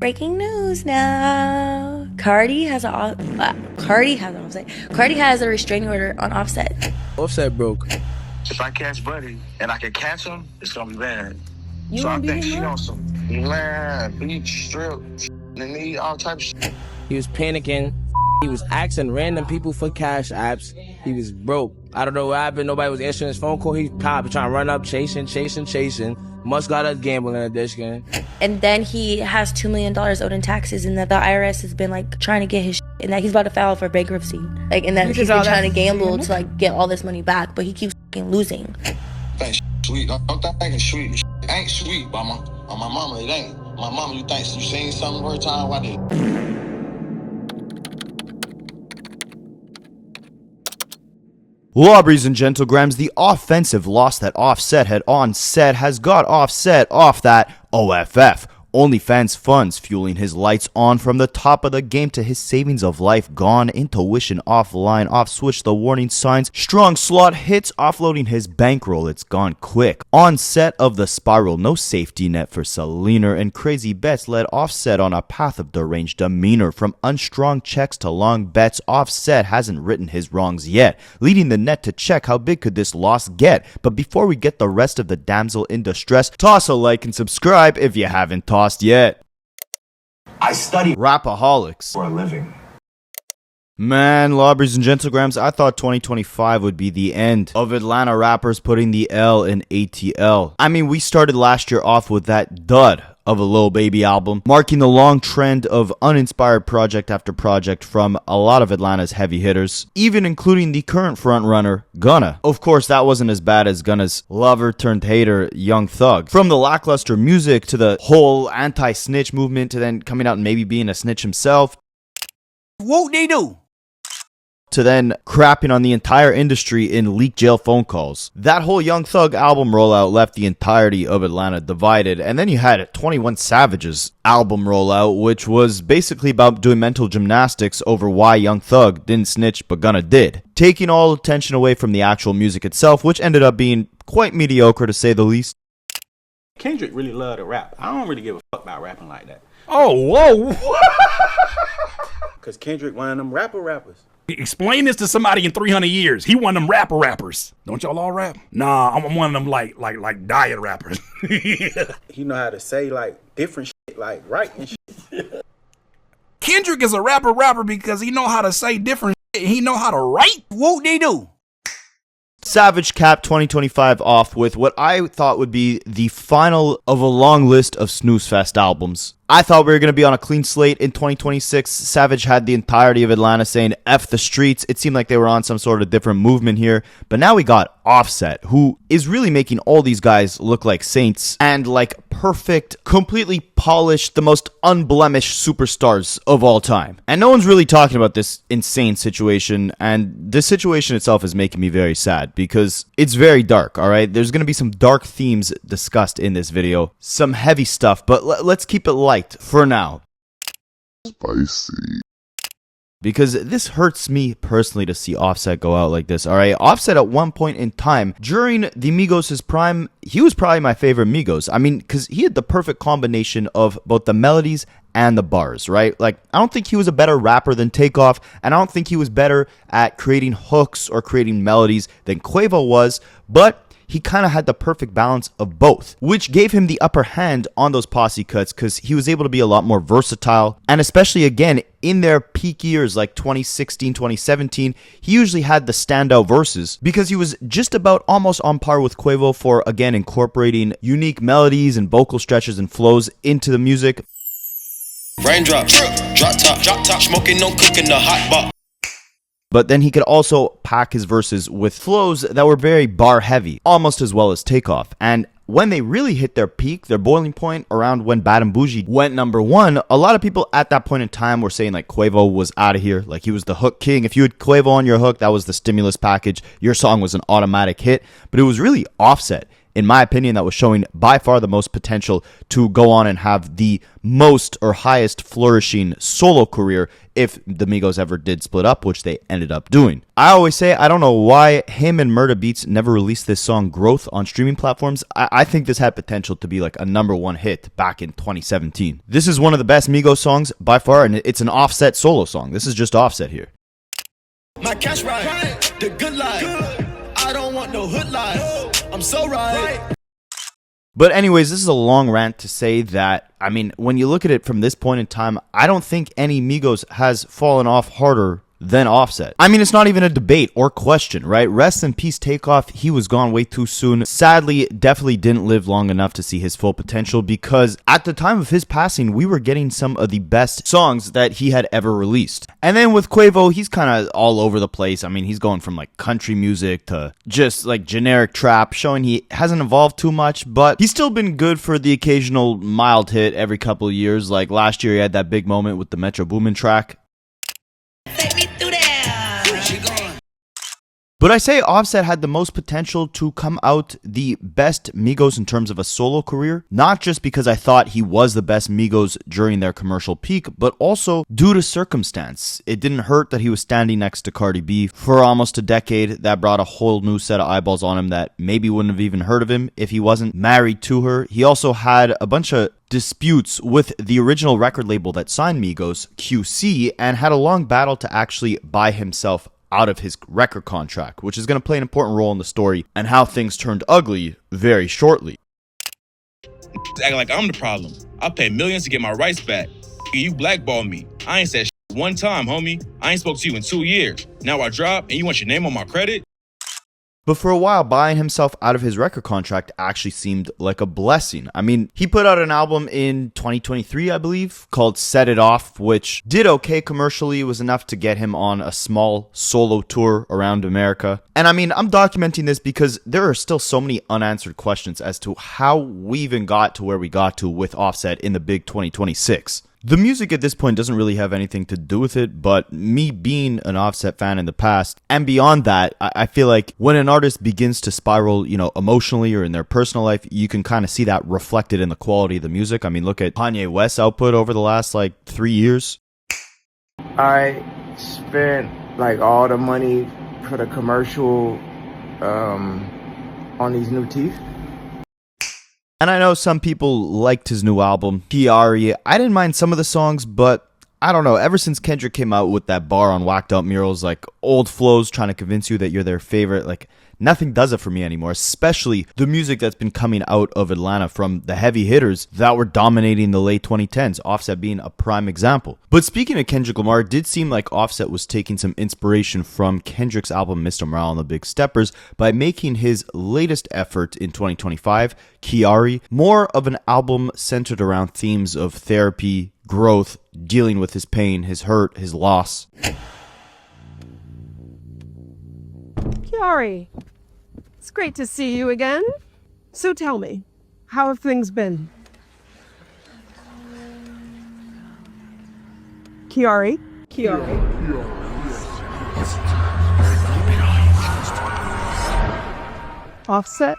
Breaking news now. Carti has a restraining order on Offset. Offset broke. If I catch Buddy and I can catch him, it's gonna be bad. You So I won't think beat she him up? on some beach strip, and need all types of shit. He was panicking. He was asking random people for cash apps. He was broke. I don't know what happened. Nobody was answering his phone call. He probably trying to run up, chasing. Must got us gambling addiction. And then he has $2 million owed in taxes, and that the IRS has been like trying to get his shit, and that he's about to file for bankruptcy. Like, and that he's been trying to gamble to like get all this money back, but he keeps losing. Think sweet? Don't think it's sweet. It ain't sweet, but on my mama, it ain't. My mama, you think you seen something every time? Why did? Lobbies and gentlegrams, the offensive loss that Offset had on set has got Offset off that OFF. OnlyFans funds fueling his lights on from the top of the game to his savings of life gone, intuition offline, off switch the warning signs, strong slot hits, offloading his bankroll, it's gone quick. On set of the spiral, no safety net for Selena, and crazy bets led Offset on a path of deranged demeanor. From unstrong checks to long bets, Offset hasn't written his wrongs yet, leading the net to check how big could this loss get. But before we get the rest of the damsel in distress, toss a like and subscribe if you haven't tossed yet. I study Rapaholics for a living. Man, Lobbies and gentlegrams, I thought 2025 would be the end of Atlanta rappers putting the L in ATL. I mean, we started last year off with that dud of a Lil Baby album, marking the long trend of uninspired project after project from a lot of Atlanta's heavy hitters, even including the current frontrunner, Gunna. Of course, that wasn't as bad as Gunna's lover turned hater, Young Thug. From the lackluster music to the whole anti-snitch movement to then coming out and maybe being a snitch himself. What they do? To then crapping on the entire industry in leaked jail phone calls. That whole Young Thug album rollout left the entirety of Atlanta divided, and then you had 21 Savage's album rollout, which was basically about doing mental gymnastics over why Young Thug didn't snitch but Gunna did, taking all attention away from the actual music itself, which ended up being quite mediocre to say the least. Kendrick really loved to rap. I don't really give a fuck about rapping like that. Oh, whoa. Cause Kendrick one of them rappers. Explain this to somebody in 300 years. He one of them rappers. Don't y'all all rap? Nah, I'm one of them like diet rappers. He know how to say like different shit, like right and shit. Kendrick is a rapper because he know how to say different shit. He know how to write. What they do? Savage capped 2025 off with what I thought would be the final of a long list of Snooze Fest albums. I thought we were going to be on a clean slate in 2026. Savage had the entirety of Atlanta saying F the streets. It seemed like they were on some sort of different movement here. But now we got Offset, who is really making all these guys look like saints and like perfect, completely polished, the most unblemished superstars of all time. And no one's really talking about this insane situation. And this situation itself is making me very sad because it's very dark, all right? There's going to be some dark themes discussed in this video, some heavy stuff, but let's keep it light for now. Spicy. Because this hurts me personally to see Offset go out like this, alright? Offset at one point in time, during the Migos' prime, he was probably my favorite Migos. I mean, because he had the perfect combination of both the melodies and the bars, right? Like, I don't think he was a better rapper than Takeoff, and I don't think he was better at creating hooks or creating melodies than Quavo was, but he kind of had the perfect balance of both, which gave him the upper hand on those posse cuts because he was able to be a lot more versatile. And especially, again, in their peak years like 2016, 2017, he usually had the standout verses because he was just about almost on par with Quavo for, again, incorporating unique melodies and vocal stretches and flows into the music. Raindrops, drop top, smoking, no cooking, the hot box. But then he could also pack his verses with flows that were very bar heavy, almost as well as Takeoff. And when they really hit their peak, their boiling point around when Bad and Bougie went #1, a lot of people at that point in time were saying like Quavo was out of here, like he was the hook king. If you had Quavo on your hook, that was the stimulus package. Your song was an automatic hit. But it was really Offset in my opinion, that was showing by far the most potential to go on and have the most or highest flourishing solo career if the Migos ever did split up, which they ended up doing. I always say, I don't know why him and Murda Beatz never released this song Growth on streaming platforms. I think this had potential to be like a #1 hit back in 2017. This is one of the best Migos songs by far, and it's an Offset solo song. This is just Offset here. My cash right, the good life. I don't want no hood life. I'm so right. But anyways, this is a long rant to say that, I mean, when you look at it from this point in time, I don't think any Migos has fallen off harder than Offset. I mean, it's not even a debate or question, right? Rest in peace, Takeoff. He was gone way too soon. Sadly, definitely didn't live long enough to see his full potential, because at the time of his passing, we were getting some of the best songs that he had ever released. And then with Quavo, he's kind of all over the place. I mean, he's going from like country music to just like generic trap, showing he hasn't evolved too much, but he's still been good for the occasional mild hit every couple of years. Like last year, he had that big moment with the Metro Boomin track. Take me through there. But I say Offset had the most potential to come out the best Migos in terms of a solo career, not just because I thought he was the best Migos during their commercial peak, but also due to circumstance. It didn't hurt that he was standing next to Cardi B for almost a decade. That brought a whole new set of eyeballs on him that maybe wouldn't have even heard of him if he wasn't married to her. He also had a bunch of disputes with the original record label that signed Migos, QC, and had a long battle to actually buy himself out of his record contract, which is going to play an important role in the story and how things turned ugly very shortly. Acting like I'm the problem. I pay millions to get my rights back. You blackball me. I ain't said shit one time, homie. I ain't spoke to you in 2 years. Now I drop and you want your name on my credit? But for a while, buying himself out of his record contract actually seemed like a blessing. I mean, he put out an album in 2023, I believe, called Set It Off, which did okay commercially. It was enough to get him on a small solo tour around America. And I mean, I'm documenting this because there are still so many unanswered questions as to how we even got to where we got to with Offset in the big 2026. The music at this point doesn't really have anything to do with it, but me being an Offset fan in the past, and beyond that, I feel like when an artist begins to spiral, you know, emotionally or in their personal life, you can kind of see that reflected in the quality of the music. I mean, look at Kanye West's output over the last, 3 years. I spent, all the money for the commercial on these new teeth. And I know some people liked his new album, Kiari. I didn't mind some of the songs, but I don't know. Ever since Kendrick came out with that bar on Whacked Out Murals, old flows trying to convince you that you're their favorite, nothing does it for me anymore, especially the music that's been coming out of Atlanta from the heavy hitters that were dominating the late 2010s, Offset being a prime example. But speaking of Kendrick Lamar, it did seem like Offset was taking some inspiration from Kendrick's album Mr. Morale and the Big Steppers by making his latest effort in 2025, Kiari, more of an album centered around themes of therapy, growth, dealing with his pain, his hurt, his loss. Kiari, it's great to see you again. So tell me, how have things been? Kiari? Offset?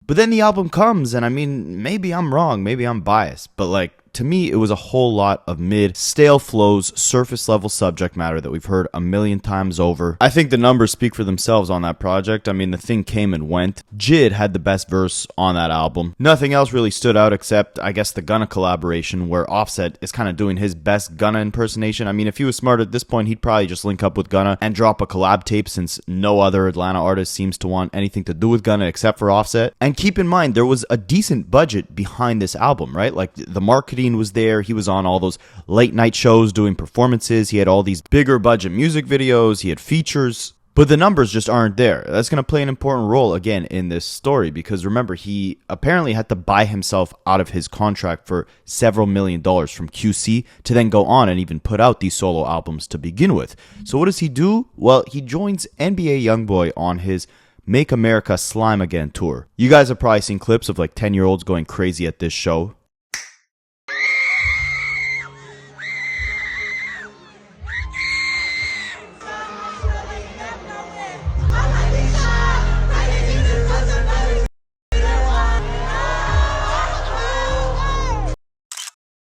But then the album comes, and I mean, maybe I'm wrong, maybe I'm biased, but to me, it was a whole lot of stale flows, surface level subject matter that we've heard a million times over. I think the numbers speak for themselves on that project. I mean, the thing came and went. Jid had the best verse on that album. Nothing else really stood out except, I guess, the Gunna collaboration, where Offset is kind of doing his best Gunna impersonation. I mean, if he was smart at this point, he'd probably just link up with Gunna and drop a collab tape, since no other Atlanta artist seems to want anything to do with Gunna except for Offset. And keep in mind, there was a decent budget behind this album, right? The marketing was there. He was on all those late night shows doing performances. He had all these bigger budget music videos. He had features. But the numbers just aren't there. That's going to play an important role again in this story, because remember, he apparently had to buy himself out of his contract for several $1 million from QC to then go on and even put out these solo albums to begin with. So what does he do? Well, he joins NBA YoungBoy on his Make America Slime Again tour. You guys have probably seen clips of 10-year-olds going crazy at this show.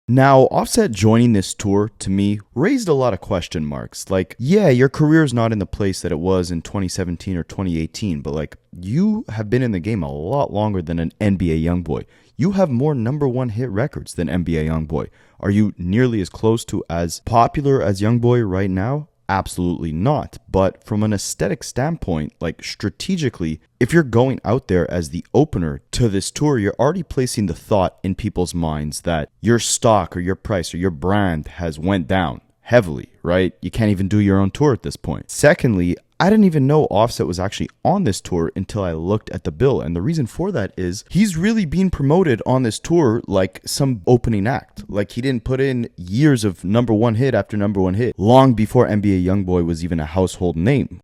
Now, Offset joining this tour, to me, raised a lot of question marks. Like, yeah, your career's not in the place that it was in 2017 or 2018, but like, you have been in the game a lot longer than an NBA YoungBoy. You have more #1 hit records than NBA YoungBoy. Are you nearly as close to as popular as YoungBoy right now? Absolutely not. But from an aesthetic standpoint, like strategically, if you're going out there as the opener to this tour, you're already placing the thought in people's minds that your stock or your price or your brand has went down heavily, right? You can't even do your own tour at this point. Secondly, I didn't even know Offset was actually on this tour until I looked at the bill. And the reason for that is he's really being promoted on this tour like some opening act. Like he didn't put in years of #1 hit after #1 hit long before NBA YoungBoy was even a household name.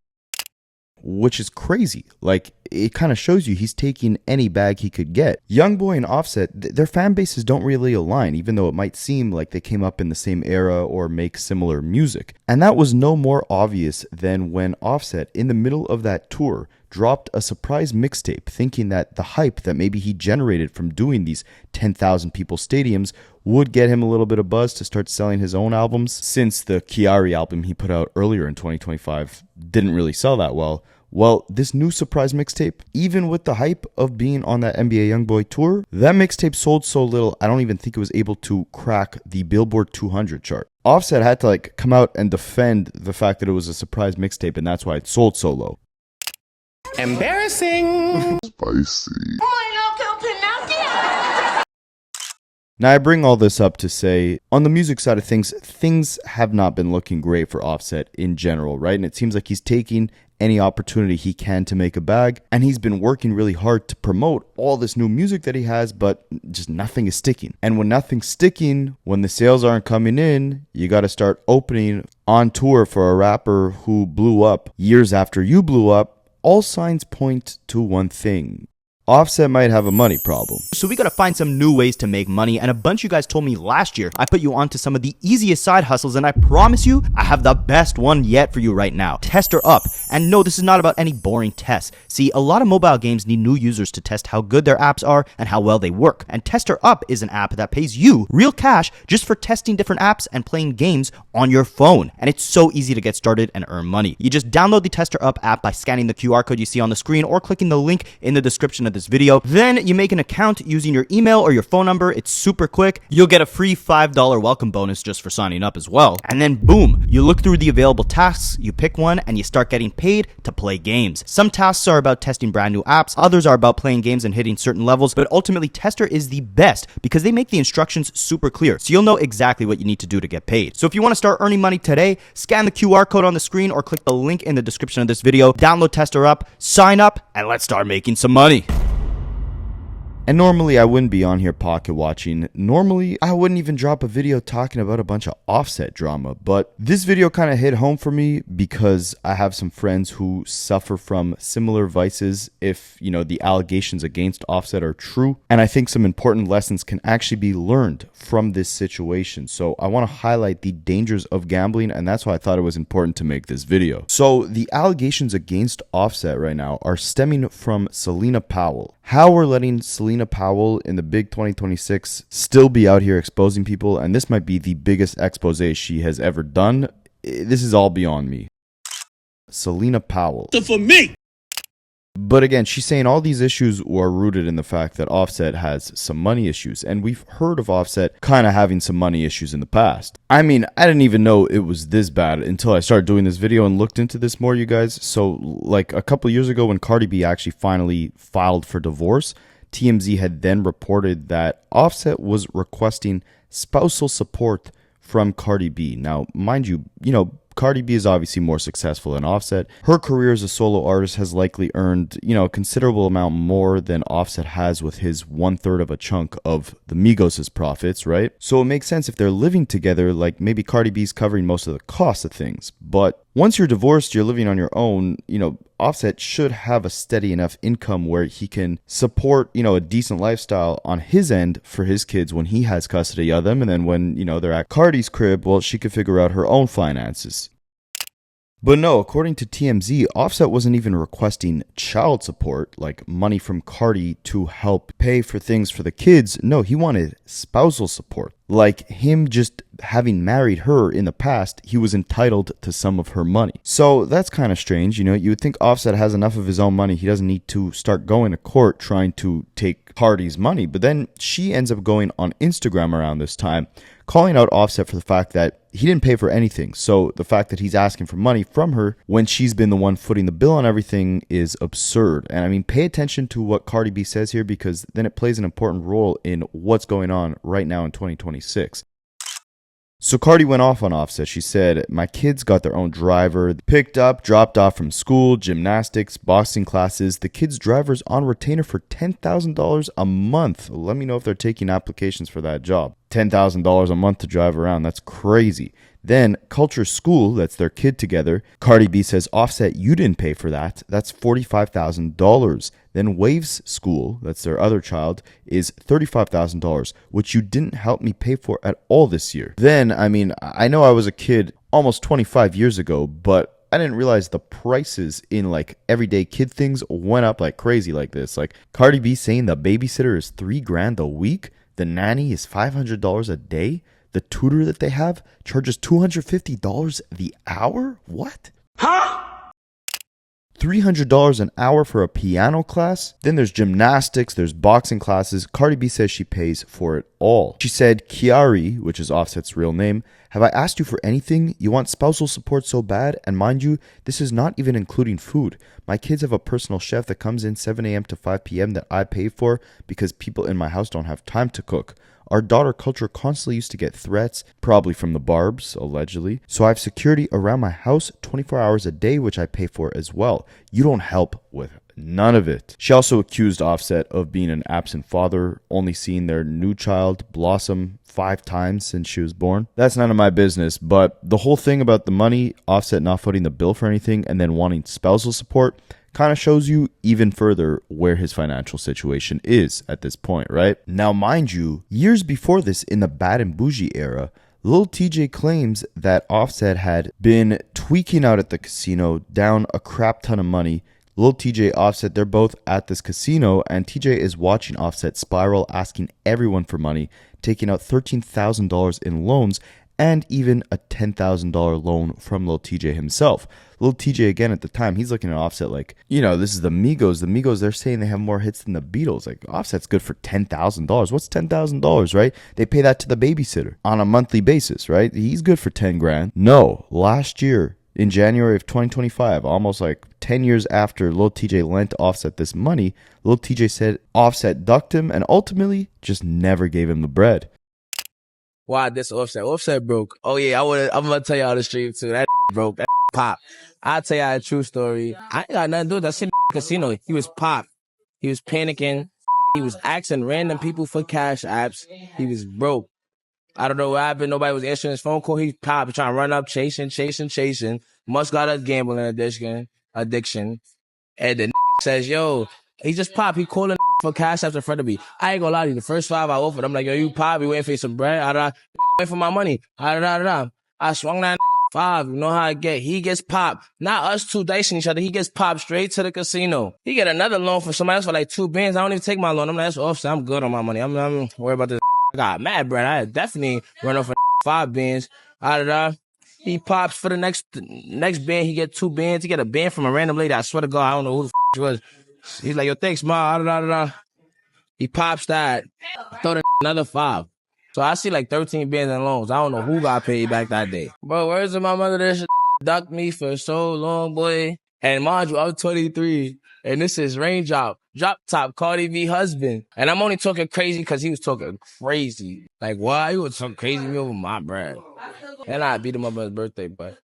Which is crazy. Like, it kind of shows you he's taking any bag he could get. YoungBoy and Offset, their fan bases don't really align, even though it might seem like they came up in the same era or make similar music. And that was no more obvious than when Offset, in the middle of that tour, dropped a surprise mixtape, thinking that the hype that maybe he generated from doing these 10,000 people stadiums would get him a little bit of buzz to start selling his own albums, since the Chiari album he put out earlier in 2025 didn't really sell that well. Well, this new surprise mixtape, even with the hype of being on that NBA YoungBoy tour, that mixtape sold so little, I don't even think it was able to crack the Billboard 200 chart. Offset had to come out and defend the fact that it was a surprise mixtape, and that's why it sold so low. Embarrassing. Spicy. Now, I bring all this up to say, on the music side of things have not been looking great for Offset in general, right? And it seems like he's taking any opportunity he can to make a bag, and he's been working really hard to promote all this new music that he has, but just nothing is sticking. And when nothing's sticking, when the sales aren't coming in, you got to start opening on tour for a rapper who blew up years after you blew up. All signs point to one thing. Offset might have a money problem. So we gotta find some new ways to make money, and a bunch of you guys told me last year I put you onto some of the easiest side hustles, and I promise you I have the best one yet for you right now. Tester Up. And no, this is not about any boring tests. See, a lot of mobile games need new users to test how good their apps are and how well they work. And Tester Up is an app that pays you real cash just for testing different apps and playing games on your phone. And it's so easy to get started and earn money. You just download the Tester Up app by scanning the QR code you see on the screen or clicking the link in the description of this video. Then you make an account using your email or your phone number. It's super quick. You'll get a free $5 welcome bonus just for signing up as well. And then boom, you look through the available tasks, you pick one, and you start getting paid to play games. Some tasks are about testing brand new apps, others are about playing games and hitting certain levels, but ultimately Tester is the best because they make the instructions super clear, so you'll know exactly what you need to do to get paid. So if you want to start earning money today, scan the QR code on the screen or click the link in the description of this video, download Tester Up, sign up, and let's start making some money. And normally I wouldn't be on here pocket watching. Normally I wouldn't even drop a video talking about a bunch of Offset drama. But this video kind of hit home for me because I have some friends who suffer from similar vices if, the allegations against Offset are true. And I think some important lessons can actually be learned from this situation. So I want to highlight the dangers of gambling, and that's why I thought it was important to make this video. So the allegations against Offset right now are stemming from Selena Powell. How we're letting Selena Powell in the big 2026 still be out here exposing people, and this might be the biggest expose she has ever done. This is all beyond me. Selena Powell. For me. But again, she's saying all these issues were rooted in the fact that Offset has some money issues, and we've heard of Offset kind of having some money issues in the past. I mean, I didn't even know it was this bad until I started doing this video and looked into this more, you guys. So like a couple years ago when Cardi B actually finally filed for divorce, TMZ had then reported that Offset was requesting spousal support from Cardi B. Now, mind you, Cardi B is obviously more successful than Offset. Her career as a solo artist has likely earned, a considerable amount more than Offset has with his 1/3 of a chunk of the Migos' profits, right? So it makes sense if they're living together, like maybe Cardi B's covering most of the costs of things. But once you're divorced, you're living on your own, Offset should have a steady enough income where he can support, a decent lifestyle on his end for his kids when he has custody of them. And then when, they're at Cardi's crib, well, she could figure out her own finances. But no, according to TMZ, Offset wasn't even requesting child support, like money from Carti to help pay for things for the kids. No, he wanted spousal support. Like him just having married her in the past, he was entitled to some of her money. So that's kind of strange. You would think Offset has enough of his own money. He doesn't need to start going to court trying to take Carti's money. But then she ends up going on Instagram around this time, calling out Offset for the fact that he didn't pay for anything. So the fact that he's asking for money from her when she's been the one footing the bill on everything is absurd. And I mean, pay attention to what Cardi B says here, because then it plays an important role in what's going on right now in 2026. So Carti went off on Offset. She said, my kids got their own driver, picked up, dropped off from school, gymnastics, boxing classes. The kids' driver's on retainer for $10,000 a month. Let me know if they're taking applications for that job. $10,000 a month to drive around. That's crazy. Then Culture School, that's their kid together. Cardi B says, Offset, you didn't pay for that. That's $45,000. Then Waves School, that's their other child, is $35,000, which you didn't help me pay for at all this year. Then, I mean, I know I was a kid almost 25 years ago, but I didn't realize the prices in like everyday kid things went up like crazy like this. Like Cardi B saying the babysitter is $3,000 a week. The nanny is $500 a day. The tutor that they have charges $250 the hour? What? Huh? $300 an hour for a piano class. Then there's gymnastics, there's boxing classes. Cardi B says she pays for it all. She said, Kiari, which is Offset's real name, have I asked you for anything? You want spousal support so bad? And mind you, this is not even including food. My kids have a personal chef that comes in 7 a.m. to 5 p.m. that I pay for because people in my house don't have time to cook. Our daughter Culture constantly used to get threats, probably from the Barbs, allegedly. So I have security around my house 24 hours a day, which I pay for as well. You don't help with none of it. She also accused Offset of being an absent father, only seeing their new child blossom 5 times since she was born. That's none of my business, but the whole thing about the money, Offset not footing the bill for anything, and then wanting spousal support kind of shows you even further where his financial situation is at this point, right? Now, mind you, years before this, in the Bad and Bougie era, Lil Tjay claims that Offset had been tweaking out at the casino, down a crap ton of money. Lil Tjay, Offset, they're both at this casino, and Tjay is watching Offset spiral, asking everyone for money, taking out $13,000 in loans, and even a $10,000 loan from Lil Tjay himself. Lil Tjay, again, at the time, he's looking at Offset like, this is the Migos. The Migos, they're saying they have more hits than the Beatles. Like, Offset's good for $10,000. What's $10,000, right? They pay that to the babysitter on a monthly basis, right? He's good for $10,000. No, last year, in January of 2025, almost like 10 years after Lil Tjay lent Offset this money, Lil Tjay said Offset ducked him and ultimately just never gave him the bread. Why this Offset? Offset broke. Oh yeah, I'm gonna tell y'all the stream too. That nigga broke. That nigga pop. I'll tell y'all a true story. I ain't got nothing to do with that shit in the casino. He was pop. He was panicking. He was asking random people for cash apps. He was broke. I don't know what happened. Nobody was answering his phone call. He popped, trying to run up, chasing. Must got a gambling addiction. And the nigga says, yo, he just popped. He calling for cash apps in front of me. I ain't gonna lie to you. The first 5 I offered, I'm like, yo, you pop. You waiting for some bread? Wait for my money. I swung that nigga 5. You know how I get. He gets popped. Not us two dicing each other. He gets popped straight to the casino. He get another loan from somebody else for like 2 bands. I don't even take my loan. I'm like, that's Offset. I'm good on my money. I'm worried about this. I got mad bread. I definitely run off for 5 bands. He pops for the next band. He get 2 bands. He get a band from a random lady. I swear to God, I don't know who the she was. He's like, yo, thanks, ma. He pops that. Throw the another 5. So I see like 13 bands in loans. I don't know who got paid back that day. Bro, where's my mother? This shit ducked me for so long, boy. And mind you, I'm 23. And this is Raindrop. Drop top, Cardi B husband. And I'm only talking crazy because he was talking crazy. Like, why? He was talking crazy me over my bread. And I beat him up on his birthday, but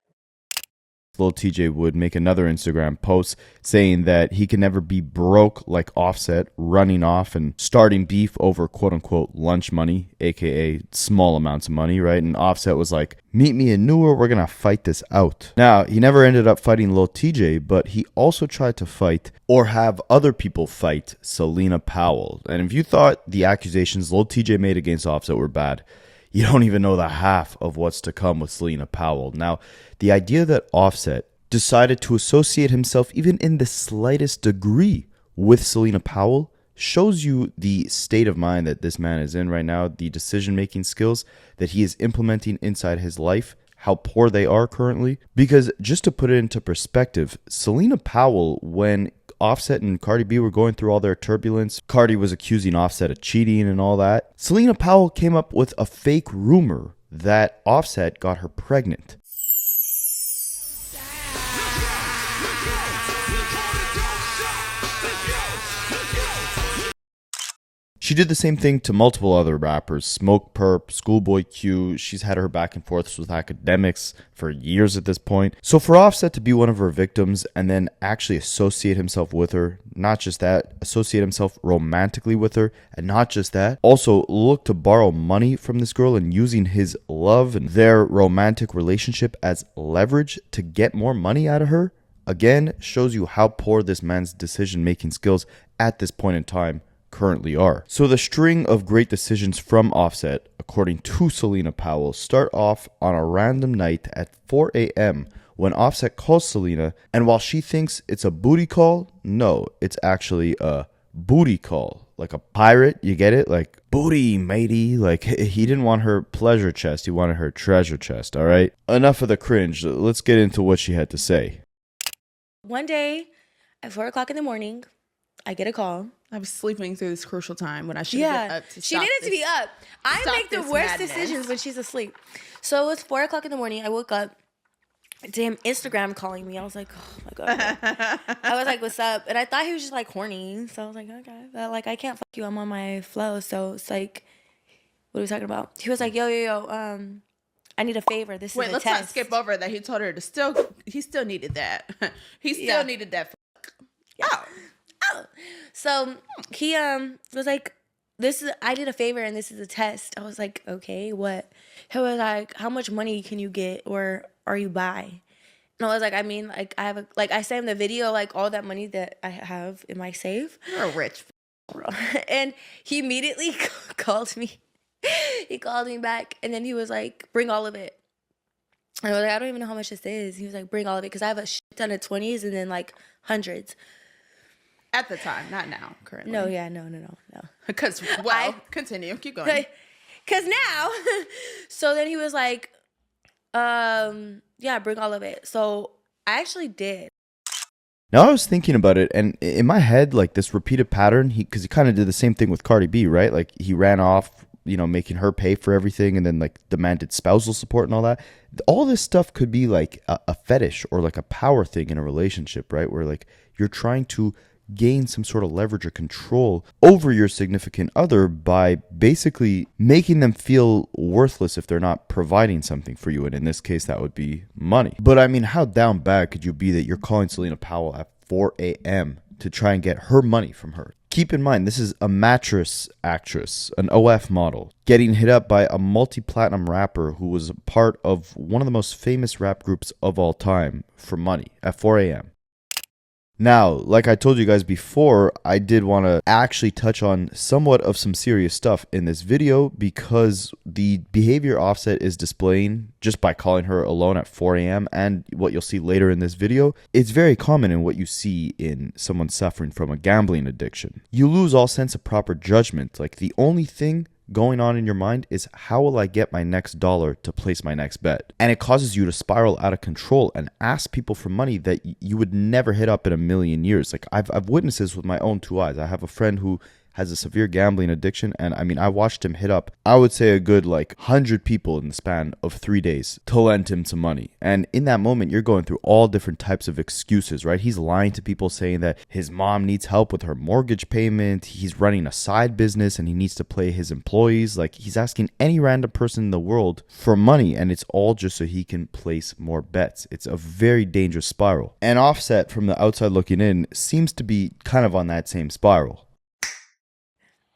Lil Tjay would make another Instagram post saying that he can never be broke like Offset, running off and starting beef over quote-unquote lunch money, aka small amounts of money, right? And Offset was like, meet me in Newark, we're gonna fight this out. Now, he never ended up fighting Lil Tjay, but he also tried to fight or have other people fight Selena Powell. And if you thought the accusations Lil Tjay made against Offset were bad, you don't even know the half of what's to come with Selena Powell. Now, the idea that Offset decided to associate himself even in the slightest degree with Selena Powell shows you the state of mind that this man is in right now, the decision-making skills that he is implementing inside his life, how poor they are currently. Because just to put it into perspective, Selena Powell, when Offset and Cardi B were going through all their turbulence, Cardi was accusing Offset of cheating and all that, Selena Powell came up with a fake rumor that Offset got her pregnant. She did the same thing to multiple other rappers, Smoke Perp, Schoolboy Q. She's had her back and forths with Akademiks for years at this point. So for Offset to be one of her victims and then actually associate himself with her, not just that, associate himself romantically with her, and not just that, also look to borrow money from this girl and using his love and their romantic relationship as leverage to get more money out of her, again, shows you how poor this man's decision-making skills at this point in time currently are. So the string of great decisions from Offset, according to Selena Powell, start off on a random night at 4 a.m. when Offset calls Selena, and while she thinks it's a booty call, no, it's actually a booty call. Like a pirate, you get it? Like, booty, matey. Like, he didn't want her pleasure chest, he wanted her treasure chest, all right? Enough of the cringe. Let's get into what she had to say. One day at 4 o'clock in the morning, I get a call. I was sleeping through this crucial time when I should have been up to she needed to be up. I make the worst decisions when she's asleep. So it was 4 o'clock in the morning. I woke up. Damn, Instagram calling me. I was like, oh my God. I was like, what's up? And I thought he was just like horny. So I was like, okay. But like, I can't fuck you. I'm on my flow. So it's like, what are we talking about? He was like, yo, I need a favor. This is a test. Wait, let's not skip over that. He told her to he still needed that. He still needed that. So he was like, I did a favor and this is a test. I was like, okay, what? He was like, how much money can you get or are you by? And I was like, I mean, like I sent him the video, like all that money that I have in my safe. You're a rich. And he immediately called me. He called me back and then he was like, bring all of it. And I was like, I don't even know how much this is. He was like, bring all of it because I have a shit ton of 20s and then like hundreds. At the time, not now, currently. No. Because, continue. Keep going. Because now, so then he was like, yeah, bring all of it. So I actually did. Now I was thinking about it, and in my head, like this repeated pattern, because he kind of did the same thing with Cardi B, right? Like he ran off, making her pay for everything, and then like demanded spousal support and all that. All this stuff could be like a fetish or like a power thing in a relationship, right? Where like you're trying to gain some sort of leverage or control over your significant other by basically making them feel worthless if they're not providing something for you. And in this case, that would be money. But I mean, how down bad could you be that you're calling Selena Powell at 4 a.m. to try and get her money from her? Keep in mind, this is a mattress actress, an OF model, getting hit up by a multi-platinum rapper who was a part of one of the most famous rap groups of all time for money at 4 a.m. Now, like I told you guys before, I did want to actually touch on somewhat of some serious stuff in this video because the behavior Offset is displaying just by calling her alone at 4 a.m. and what you'll see later in this video, it's very common in what you see in someone suffering from a gambling addiction. You lose all sense of proper judgment. Like the only thing going on in your mind is how will I get my next dollar to place my next bet? And it causes you to spiral out of control and ask people for money that you would never hit up in a million years. Like I've witnessed this with my own two eyes. I have a friend who has a severe gambling addiction, and I mean, I watched him hit up, I would say a good 100 people in the span of 3 days to lend him some money. And in that moment, you're going through all different types of excuses, right? He's lying to people saying that his mom needs help with her mortgage payment, he's running a side business and he needs to pay his employees. Like he's asking any random person in the world for money, and it's all just so he can place more bets. It's a very dangerous spiral. And Offset, from the outside looking in, seems to be kind of on that same spiral.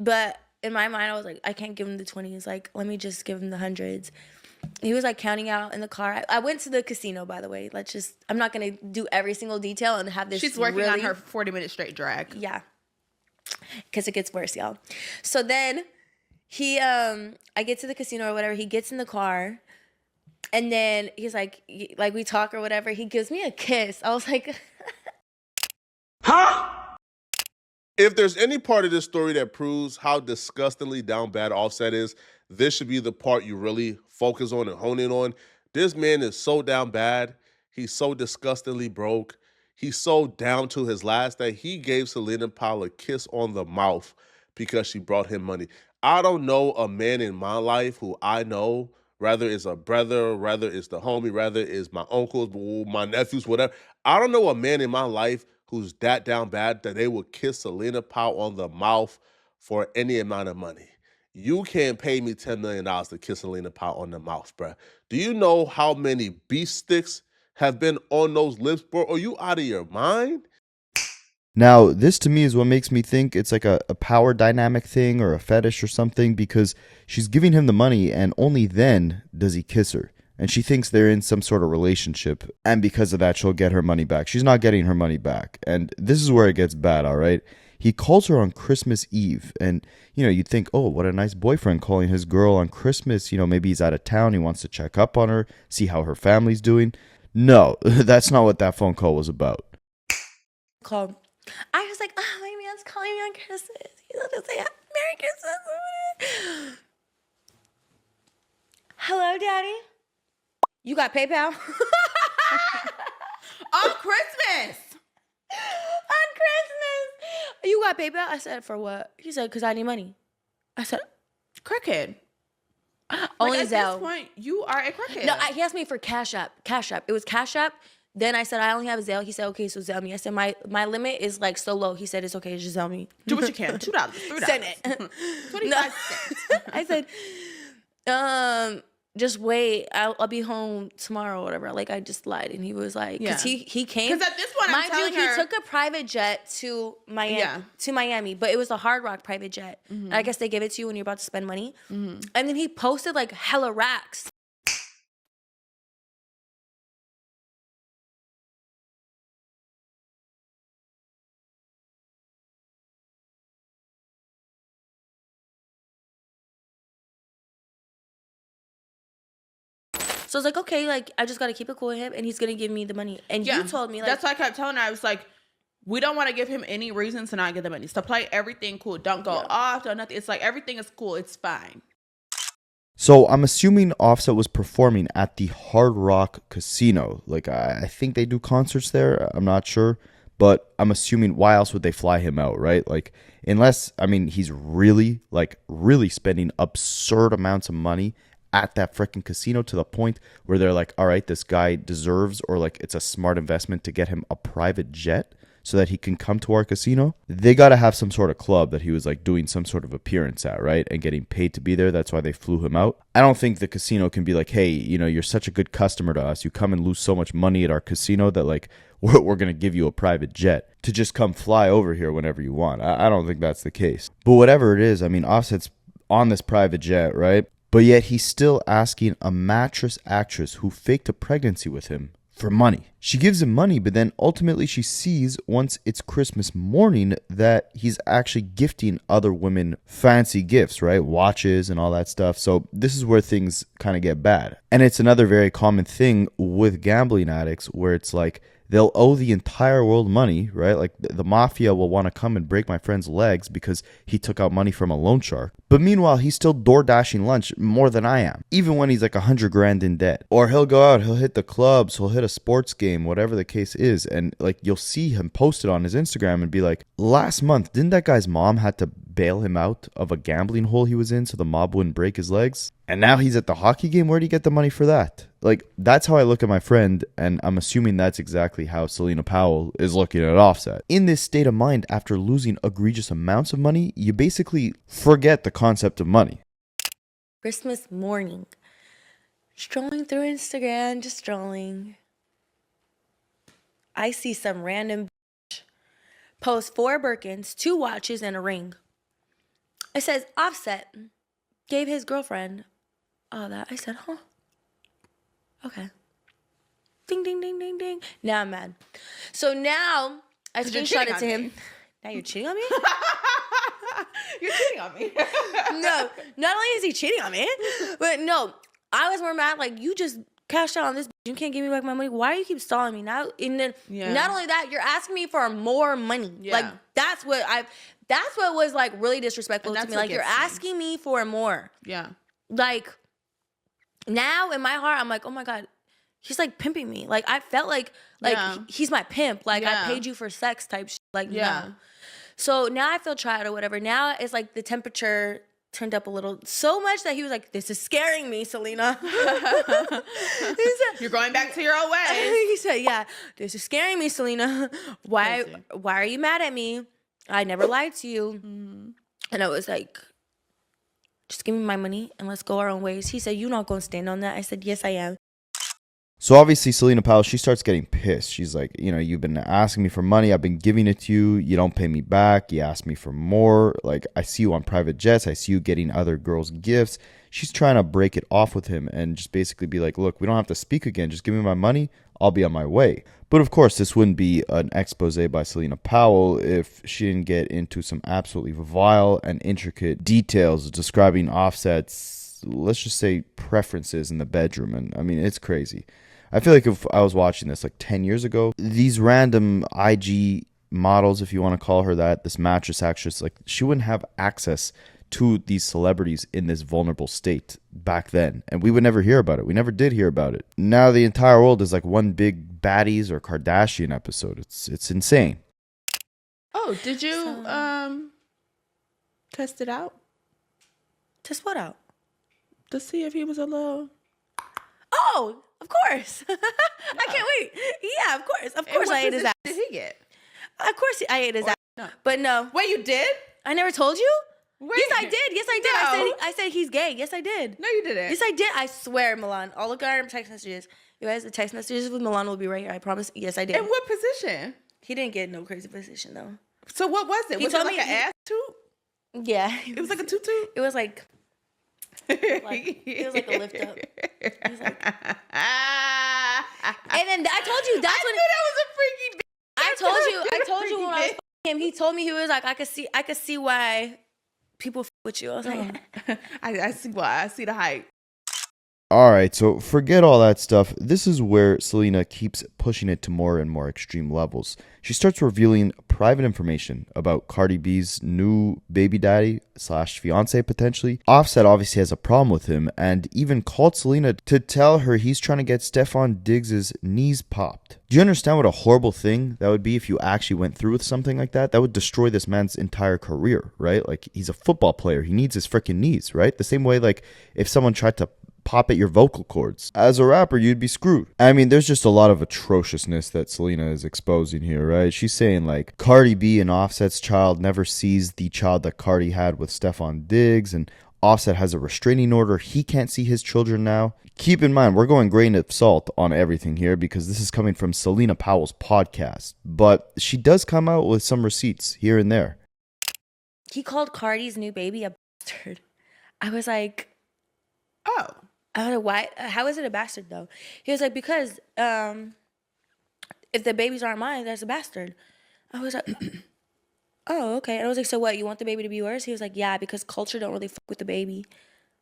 But in my mind, I was like, I can't give him the 20s. Like, let me just give him the hundreds. He was counting out in the car. I went to the casino, by the way. I'm not going to do every single detail and have this. She's working on her 40-minute straight drag. Yeah. Because it gets worse, y'all. So then I get to the casino or whatever. He gets in the car. And then he's like we talk or whatever. He gives me a kiss. I was like, huh? If there's any part of this story that proves how disgustingly down bad Offset is, this should be the part you really focus on and hone in on. This man is so down bad. He's so disgustingly broke. He's so down to his last that he gave Selena Powell a kiss on the mouth because she brought him money. I don't know a man in my life who I know, whether it's a brother, whether it's the homie, whether it's my uncles, my nephews, whatever. I don't know a man in my life who's that down bad that they would kiss Selena Powell on the mouth for any amount of money. You can't pay me $10 million to kiss Selena Powell on the mouth, bruh. Do you know how many beef sticks have been on those lips, bro? Are you out of your mind? Now, this to me is what makes me think it's like a power dynamic thing or a fetish or something, because she's giving him the money and only then does he kiss her. And she thinks they're in some sort of relationship, and because of that, she'll get her money back. She's not getting her money back. And this is where it gets bad, all right? He calls her on Christmas Eve, and, you know, you'd think, oh, what a nice boyfriend calling his girl on Christmas. You know, maybe he's out of town, he wants to check up on her, see how her family's doing. No, that's not what that phone call was about. Called. I was like, oh, my man's calling me on Christmas. He's going to say Merry Christmas. Hello, Daddy. You got PayPal? On Christmas. On Christmas. You got PayPal? I said, for what? He said, because I need money. I said, crackhead. Only at Zelle. this point, you are a crackhead. No, he asked me for Cash App. Cash App. It was Cash App. Then I said, I only have a Zelle. He said, okay, so Zelle me. I said, my limit is like so low. He said, it's okay, just Zelle me. Do what you can. $2, $3. Send it. 25 cents. I said, just wait. I'll be home tomorrow or whatever. Like, I just lied. And he was like, because he came. Because at this point, I'm telling he took a private jet to Miami, but it was a Hard Rock private jet. Mm-hmm. I guess they give it to you when you're about to spend money. Mm-hmm. And then he posted like hella racks. So I was like, okay, like, I just got to keep it cool with him, and he's going to give me the money. And you told me, like... That's why I kept telling her. I was like, we don't want to give him any reason to not get the money. So play everything cool. Don't go off. Don't nothing. It's like, everything is cool. It's fine. So I'm assuming Offset was performing at the Hard Rock Casino. Like, I think they do concerts there. I'm not sure. But I'm assuming, why else would they fly him out, right? Like, unless, I mean, he's really spending absurd amounts of money at that freaking casino to the point where they're like, all right, this guy deserves, or like it's a smart investment to get him a private jet so that he can come to our casino. They got to have some sort of club that he was like doing some sort of appearance at, right? And getting paid to be there. That's why they flew him out. I don't think the casino can be like, hey, you know, you're such a good customer to us. You come and lose so much money at our casino that like we're going to give you a private jet to just come fly over here whenever you want. I don't think that's the case. But whatever it is, I mean, Offset's on this private jet, right? But yet he's still asking a mattress actress who faked a pregnancy with him for money. She gives him money, but then ultimately she sees, once it's Christmas morning, that he's actually gifting other women fancy gifts, right? Watches and all that stuff. So this is where things kind of get bad. And it's another very common thing with gambling addicts where it's like, they'll owe the entire world money, right? Like the mafia will want to come and break my friend's legs because he took out money from a loan shark. But meanwhile, he's still door dashing lunch more than I am, even when he's like $100,000 in debt. Or he'll go out, he'll hit the clubs, he'll hit a sports game, whatever the case is. And like you'll see him posted on his Instagram and be like, last month, didn't that guy's mom had to bail him out of a gambling hole he was in so the mob wouldn't break his legs? And now he's at the hockey game. Where'd he get the money for that? Like, that's how I look at my friend, and I'm assuming that's exactly how Selena Powell is looking at Offset. In this state of mind, after losing egregious amounts of money, you basically forget the concept of money. Christmas morning. Strolling through Instagram, just strolling. I see some random bitch post 4 Birkins, 2 watches, and a ring. It says, Offset gave his girlfriend all that. I said, huh? Okay. Ding, ding, ding, ding, ding. Now I'm mad. So now I screenshot it to him. Now you're cheating on me? You're cheating on me. No, not only is he cheating on me, but no, I was more mad. Like, you just cashed out on this bitch. you can't give me back my money. Why do you keep stalling me now? And then not only that, you're asking me for more money. Like that's what was like really disrespectful to me. Like you're asking me for more. Yeah. Like now in my heart, I'm like, oh my God, he's like pimping me. Like I felt like he's my pimp. Like I paid you for sex type shit. Like no. So now I feel tried or whatever. Now it's like the temperature turned up a little, so much that he was like, this is scaring me, Selena. You're going back to your old ways. He said, yeah, this is scaring me, Selena. Why are you mad at me? I never lied to you. And I was like, just give me my money and let's go our own ways. He said, you're not going to stand on that. I said, yes, I am. So obviously Selena Powell, she starts getting pissed. She's like, you know, you've been asking me for money. I've been giving it to you. You don't pay me back. You ask me for more. Like, I see you on private jets. I see you getting other girls gifts. She's trying to break it off with him and just basically be like, look, we don't have to speak again. Just give me my money. I'll be on my way. But of course, this wouldn't be an expose by Selena Powell if she didn't get into some absolutely vile and intricate details describing Offset's, let's just say, preferences in the bedroom. And I mean, it's crazy. I feel like if I was watching this like 10 years ago, these random IG models, if you want to call her that, this mattress actress, like she wouldn't have access to these celebrities in this vulnerable state back then. And we would never hear about it. We never did hear about it. Now the entire world is like one big Baddies or Kardashian episode. It's insane. Oh, did you test it out? Test what out? To see if he was a little... Oh, of course. I can't wait. Yeah, of course. Of course I ate his ass. Did he get? Of course I ate his ass. No. But no. Wait, you did? I never told you? Wait. Yes, I did. Yes, I did. No. I said he's gay. Yes, I did. No, you didn't. Yes, I did. I swear, Milan. I'll look at our text messages. You guys, the text messages with Milan will be right here. I promise. Yes, I did. In what position? He didn't get no crazy position, though. So what was it? Was it like an ass tute? Yeah. It was like a tutu? It was like... it was like a lift up. It was like, and then I told you that's when that was a freaky bitch. I told you when I was him. He told me, he was like, I could see why people with you. I was like, I see why. I see the hype. All right, so forget all that stuff. This is where Selena keeps pushing it to more and more extreme levels. She starts revealing private information about Cardi B's new baby daddy / fiance potentially. Offset obviously has a problem with him and even called Selena to tell her he's trying to get Stefon Diggs' knees popped. Do you understand what a horrible thing that would be if you actually went through with something like that? That would destroy this man's entire career, right? Like, he's a football player. He needs his freaking knees, right? The same way, like, if someone tried to pop at your vocal cords. As a rapper, you'd be screwed. I mean, there's just a lot of atrociousness that Selena is exposing here, right? She's saying like Cardi B and Offset's child never sees the child that Cardi had with Stefon Diggs, and Offset has a restraining order. He can't see his children now. Keep in mind, we're going grain of salt on everything here because this is coming from Selena Powell's podcast, but she does come out with some receipts here and there. He called Cardi's new baby a bastard. I was like, oh. I don't know why. How is it a bastard though? He was like, because if the babies aren't mine, that's a bastard. I was like, oh, okay. And I was like, so what? You want the baby to be yours? He was like, yeah, because culture don't really fuck with the baby.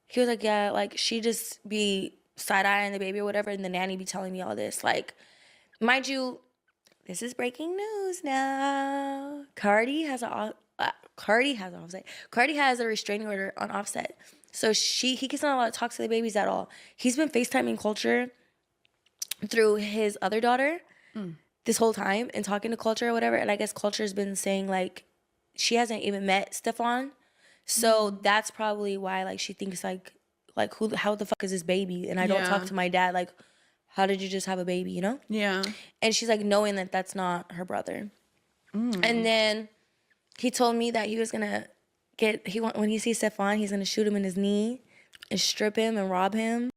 He was like, yeah, like she just be side-eyeing the baby or whatever, and the nanny be telling me all this. Like, mind you, this is breaking news now. Carti has a restraining order on Offset. So he gets not allowed to talk to the babies at all. He's been FaceTiming Culture through his other daughter this whole time and talking to Culture or whatever. And I guess Culture's been saying like she hasn't even met Stefon. So that's probably why like she thinks like how the fuck is this baby? And I don't talk to my dad. Like, how did you just have a baby, you know? Yeah. And she's like knowing that that's not her brother. And then he told me that he was gonna when he sees Stefon, he's gonna shoot him in his knee and strip him and rob him.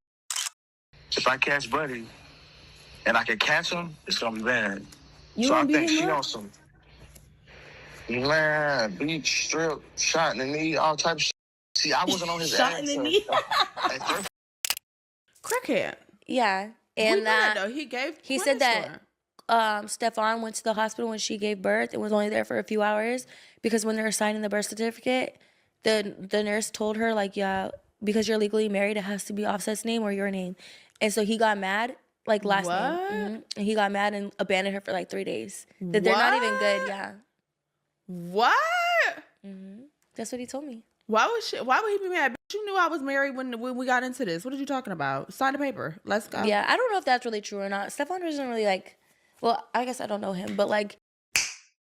If I catch Buddy and I can catch him, it's gonna be bad. So I think she on some man, beat, strip, shot in the knee, all type of shit. See, I wasn't on his shot ass. in the knee. Crackhead. Yeah, and that though he said that Stefon went to the hospital when she gave birth and was only there for a few hours because when they were signing the birth certificate, the nurse told her like, yeah, because you're legally married, it has to be Offset's name or your name. And so he got mad like last What? name. And he got mad and abandoned her for like 3 days. That they're not even good. Yeah. What? That's what he told me. Why would he be mad? Bitch, you knew I was married when we got into this. What are you talking about? Sign the paper. Let's go. Yeah, I don't know if that's really true or not. Stefan doesn't really like. Well, I guess I don't know him, but like.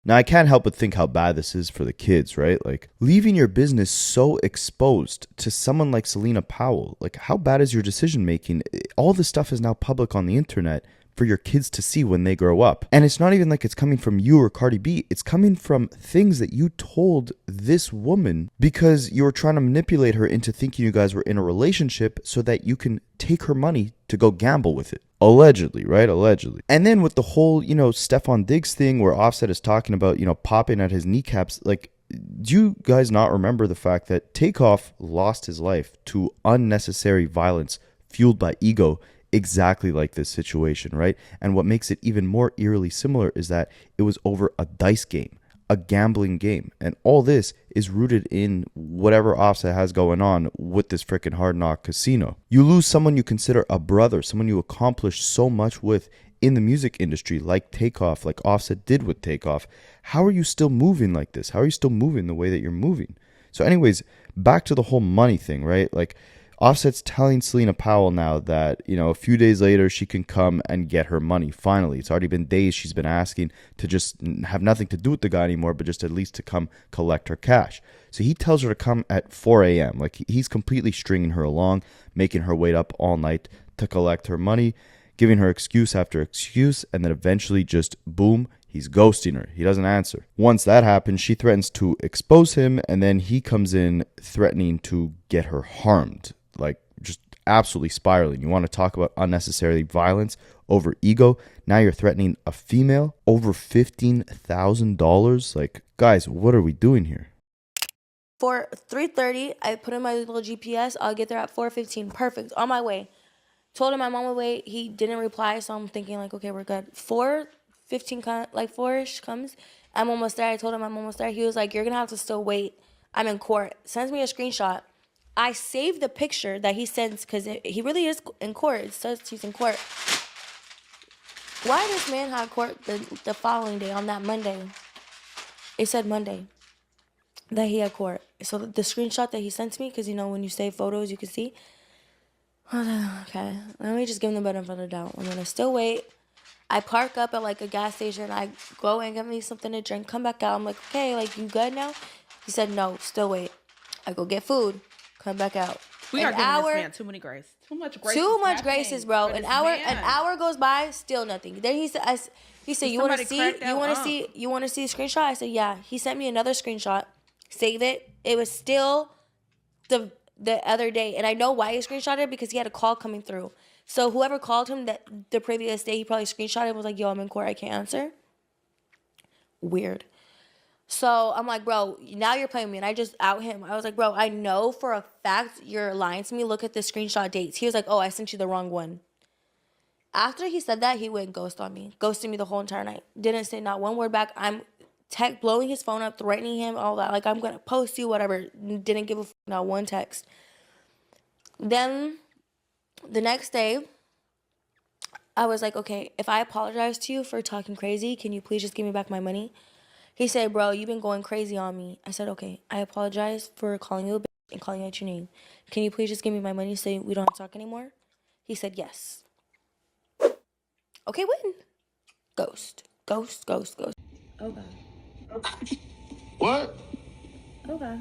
Now, I can't help but think how bad this is for the kids, right? Like, leaving your business so exposed to someone like Selena Powell. Like, how bad is your decision making? All this stuff is now public on the internet for your kids to see when they grow up. And it's not even like it's coming from you or Cardi B. It's coming from things that you told this woman because you were trying to manipulate her into thinking you guys were in a relationship so that you can take her money to go gamble with it. Allegedly, right? Allegedly. And then with the whole, Stefan Diggs thing where Offset is talking about, popping at his kneecaps, like, do you guys not remember the fact that Takeoff lost his life to unnecessary violence fueled by ego exactly like this situation, right? And what makes it even more eerily similar is that it was over a dice game, a gambling game. And all this is rooted in whatever Offset has going on with this freaking Hard Knock casino. You lose someone you consider a brother, someone you accomplished so much with in the music industry, like Takeoff, like Offset did with Takeoff. How are you still moving like this? How are you still moving the way that you're moving? So anyways, back to the whole money thing, right? Like, Offset's telling Selena Powell now that, a few days later she can come and get her money. Finally, it's already been days she's been asking to just have nothing to do with the guy anymore, but just at least to come collect her cash. So he tells her to come at 4 a.m. Like, he's completely stringing her along, making her wait up all night to collect her money, giving her excuse after excuse, and then eventually just boom, he's ghosting her. He doesn't answer. Once that happens, she threatens to expose him, and then he comes in threatening to get her harmed. Like, just absolutely spiraling. You want to talk about unnecessary violence over ego? Now you're threatening a female over $15,000. Like, guys, what are we doing here? For 3:30, I put in my little GPS. I'll get there at 4:15. Perfect. On my way. Told him I'm on my way. He didn't reply, so I'm thinking like, okay, we're good. 4:15, like 4-ish comes. I'm almost there. I told him I'm almost there. He was like, you're gonna have to still wait. I'm in court. Sends me a screenshot. I saved the picture that he sends because he really is in court. It says he's in court. Why this man had court the following day on that Monday? It said Monday that he had court. So the screenshot that he sent me, because when you save photos, you can see. Okay, let me just give him the benefit of the doubt. I'm gonna still wait. I park up at like a gas station. I go and get me something to drink. Come back out. I'm like, okay, like you good now? He said no. Still wait. I go get food. Come back out. We are giving this man too many grace. Too much grace. Too much graces, bro. An hour goes by, still nothing. Then he said, you want to see a screenshot? I said, yeah. He sent me another screenshot. Save it. It was still the other day, and I know why he screenshotted it because he had a call coming through. So whoever called him the previous day, he probably screenshotted it and was like, yo, I'm in court. I can't answer. Weird. So I'm like, bro, now you're playing me. And I just out him. I was like, bro, I know for a fact you're lying to me. Look at the screenshot dates. He was like, oh, I sent you the wrong one. After he said that, he went and ghosted on me. Ghosted me the whole entire night. Didn't say not one word back. I'm blowing his phone up, threatening him, all that. Like, I'm going to post you, whatever. Didn't give a not one text. Then the next day, I was like, okay, if I apologize to you for talking crazy, can you please just give me back my money? He said, bro, you've been going crazy on me. I said, okay, I apologize for calling you a bitch and calling out your name. Can you please just give me my money so we don't have to talk anymore? He said, yes. Okay, when? Ghost. Okay. What? Okay.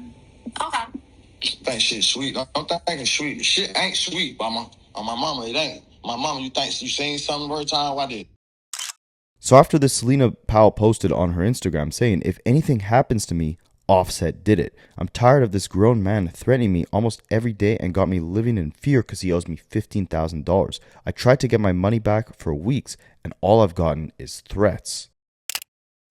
Think shit sweet. Don't think it's sweet. Shit ain't sweet, mama. On my mama, it ain't. My mama, you think you seen something every time? Why did? So after this, Selena Powell posted on her Instagram saying, if anything happens to me, Offset did it. I'm tired of this grown man threatening me almost every day and got me living in fear because he owes me $15,000. I tried to get my money back for weeks and all I've gotten is threats.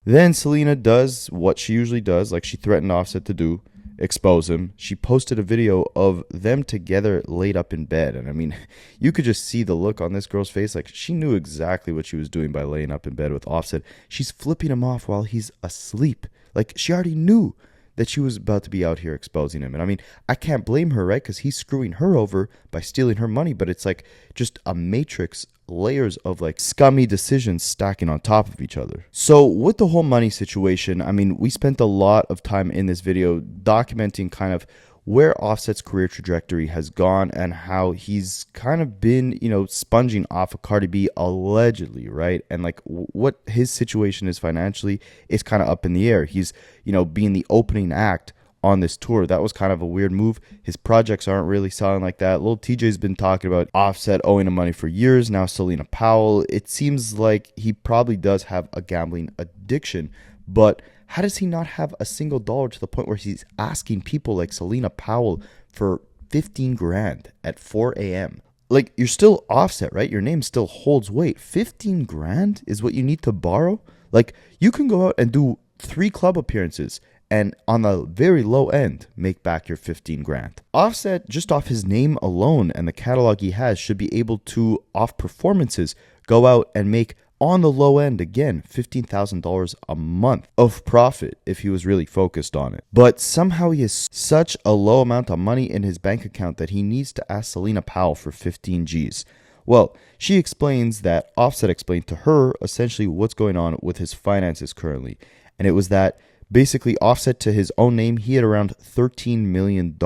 Then Selena does what she usually does, like she threatened Offset to do, expose him. She posted a video of them together laid up in bed. And I mean, you could just see the look on this girl's face. Like, she knew exactly what she was doing by laying up in bed with Offset. She's flipping him off while he's asleep. Like, she already knew that she was about to be out here exposing him. And I mean, I can't blame her, right? Because he's screwing her over by stealing her money. But it's like just a matrix, layers of like scummy decisions stacking on top of each other. So with the whole money situation, I mean, we spent a lot of time in this video documenting kind of where Offset's career trajectory has gone and how he's kind of been, sponging off of Cardi B allegedly, right? And like what his situation is financially is kind of up in the air. He's, being the opening act on this tour. That was kind of a weird move. His projects aren't really selling like that. Lil TJ's been talking about Offset owing him money for years. Now Selena Powell. It seems like he probably does have a gambling addiction, but how does he not have a single dollar to the point where he's asking people like Selena Powell for 15 grand at 4 a.m.? Like, you're still Offset, right? Your name still holds weight. 15 grand is what you need to borrow? Like, you can go out and do 3 club appearances and on the very low end, make back your 15 grand. Offset, just off his name alone and the catalog he has, should be able to, off performances, go out and make on the low end, again, $15,000 a month of profit if he was really focused on it. But somehow he has such a low amount of money in his bank account that he needs to ask Selena Powell for 15 G's. Well, she explains that Offset explained to her essentially what's going on with his finances currently. And it was that basically Offset to his own name, he had around $13 million,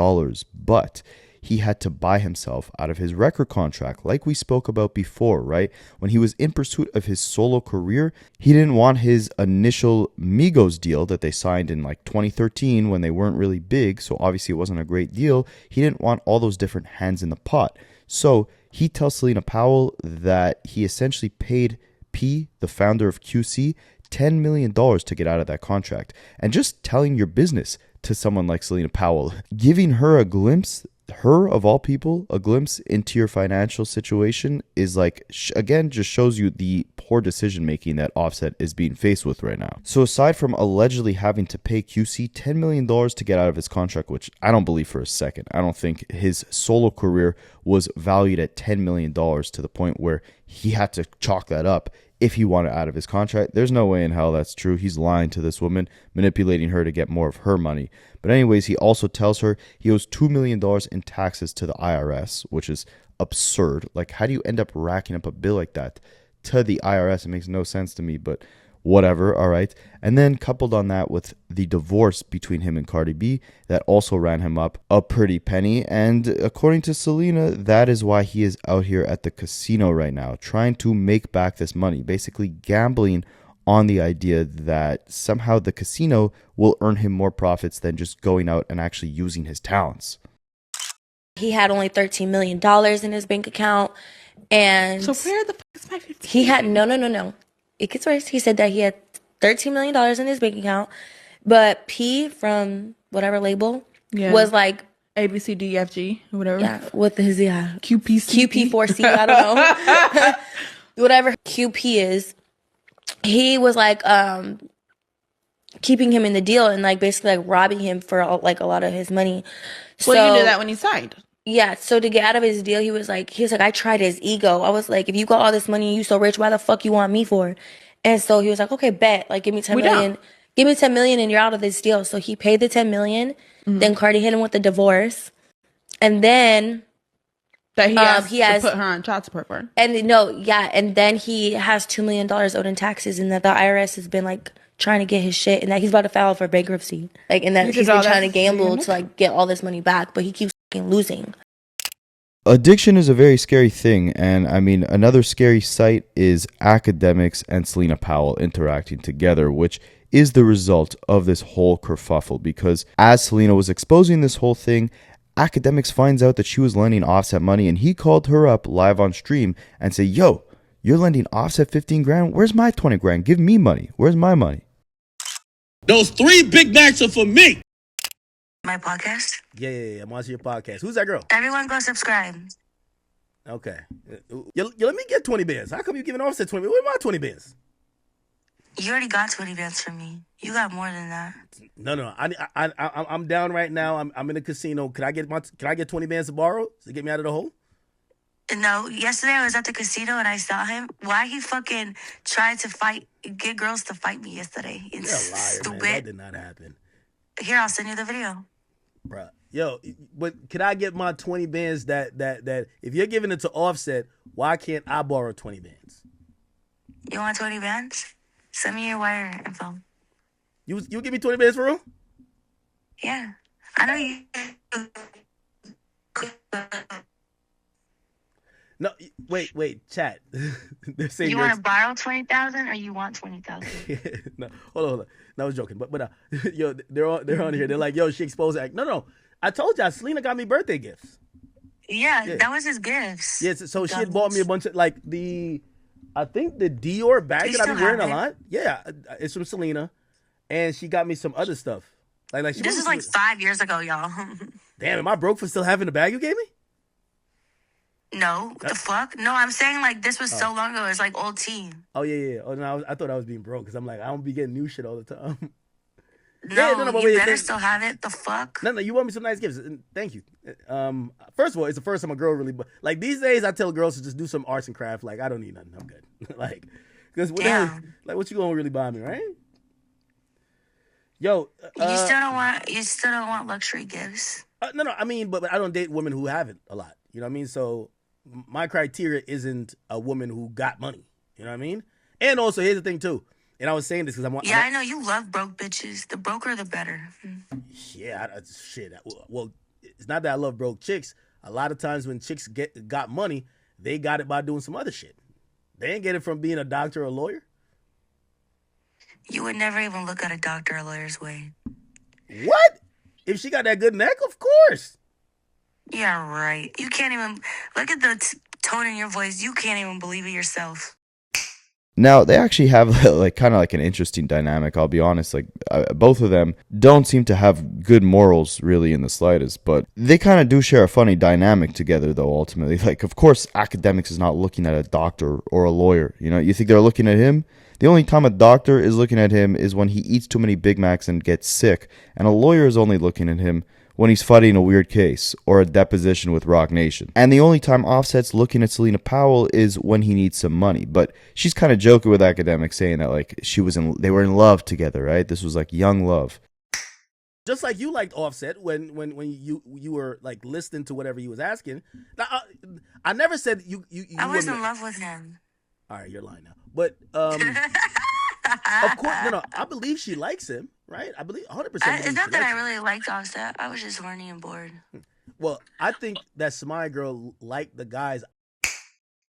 but he had to buy himself out of his record contract, like we spoke about before, right? When he was in pursuit of his solo career, he didn't want his initial Migos deal that they signed in like 2013 when they weren't really big, so obviously it wasn't a great deal. He didn't want all those different hands in the pot. So he tells Selena Powell that he essentially paid P, the founder of QC, $10 million to get out of that contract. And just telling your business to someone like Selena Powell, giving her a glimpse, her of all people, a glimpse into your financial situation is like, again, just shows you the poor decision making that Offset is being faced with right now. So aside from allegedly having to pay QC $10 million to get out of his contract, which I don't believe for a second, I don't think his solo career was valued at $10 million to the point where he had to chalk that up if he wanted out of his contract. There's no way in hell that's true. He's lying to this woman, manipulating her to get more of her money. But anyways, he also tells her he owes $2 million in taxes to the IRS, which is absurd. Like, how do you end up racking up a bill like that to the IRS? It makes no sense to me, but whatever, all right. And then coupled on that with the divorce between him and Cardi B, that also ran him up a pretty penny. And according to Selena, that is why he is out here at the casino right now, trying to make back this money, basically gambling on the idea that somehow the casino will earn him more profits than just going out and actually using his talents. He had only $13 million in his bank account. And so where the fuck is my 15? He had, no. It gets worse. He said that he had $13 million in his bank account, but P from whatever label was like ABCDFG or whatever. Yeah, with his QP4C. I don't know. Whatever QP is, he was like keeping him in the deal and like basically like robbing him for like a lot of his money. Well, you knew that when he signed. Yeah, so to get out of his deal, he was like, I tried his ego. I was like, if you got all this money and you so rich, why the fuck you want me for? And so he was like, okay, bet. Like, give me $10 million. Give me $10 million and you're out of this deal. So he paid the $10 million. Mm-hmm. Then Cardi hit him with the divorce. And then that he has to put her on child support for. And and then he has $2 million owed in taxes, and that the IRS has been like trying to get his shit, and that he's about to file for bankruptcy. Like, and that he's been trying to gamble to like get all this money back, but he keeps losing. Addiction is a very scary thing, and I mean, another scary sight is Akademiks and Selena Powell interacting together, which is the result of this whole kerfuffle, because as Selena was exposing this whole thing, Akademiks finds out that she was lending Offset money, and he called her up live on stream and said, yo, you're lending Offset 15 grand? Where's my 20 grand? Give me money. Where's my money? Those 3 Big Macs are for me. My podcast? Yeah, I'm watching your podcast. Who's that girl? Everyone go subscribe. Okay. Let me get 20 bands. How come you giving Offset 20 bands? Where my 20 bands? You already got 20 bands from me. You got more than that. No. I'm down right now. I'm in a casino. Can I get 20 bands to borrow to get me out of the hole? No. Yesterday I was at the casino and I saw him. Why he fucking tried to get girls to fight me yesterday? You're a liar, man. That did not happen. Here, I'll send you the video. Bruh. Yo, but can I get my 20 bands that if you're giving it to Offset, why can't I borrow 20 bands? You want 20 bands? Send me your wire info. You give me 20 bands for real? Yeah. I know you. No, wait, chat. They're saying You want to borrow 20,000 or you want 20,000? No, hold on. No, I was joking. But yo, they're on here. They're like, yo, she exposed act. No. I told y'all, Selena got me birthday gifts. Yeah, that was his gifts. Yeah, so she had bought me a bunch of I think the Dior bag that I be wearing a lot. Yeah, it's from Selena, and she got me some other stuff. Like this is like 5 years ago, y'all. Damn, am I broke for still having the bag you gave me? No, what the fuck? No, I'm saying like this was so long ago. It's like old tea. Oh yeah. Oh no, I thought I was being broke because I'm like I don't be getting new shit all the time. No, you better still have it. The fuck? No, you want me some nice gifts. Thank you. First of all, it's the first time a girl really... Like, these days, I tell girls to just do some arts and craft. Like, I don't need nothing. I'm good. Because what you gonna really buy me, right? Yo... you still don't want luxury gifts? No, I mean, but I don't date women who have it a lot. You know what I mean? So, my criteria isn't a woman who got money. You know what I mean? And also, here's the thing, too. And I was saying this because I know you love broke bitches. The broker, the better. Yeah, shit. Well, it's not that I love broke chicks. A lot of times when chicks got money, they got it by doing some other shit. They ain't get it from being a doctor or a lawyer. You would never even look at a doctor or lawyer's way. What? If she got that good neck, of course. Yeah, right. You can't even look at the tone in your voice. You can't even believe it yourself. Now, they actually have kind of an interesting dynamic, I'll be honest. Both of them don't seem to have good morals really in the slightest, but they kind of do share a funny dynamic together, though, ultimately. Of course, Akademiks is not looking at a doctor or a lawyer. You know, you think they're looking at him? The only time a doctor is looking at him is when he eats too many Big Macs and gets sick, and a lawyer is only looking at him when he's fighting a weird case or a deposition with Rock Nation. And the only time Offset's looking at Selena Powell is when he needs some money. But she's kind of joking with Akademiks, saying that they were in love together, right? This was young love. Just like you liked Offset when you were listening to whatever he was asking. Now, I never said you I was in love with him. All right, you're lying now. But of course, no, I believe she likes him, right? I believe 100%. It's not that I really liked Offset. I was just horny and bored. Well, I think that Smile Girl liked the guys.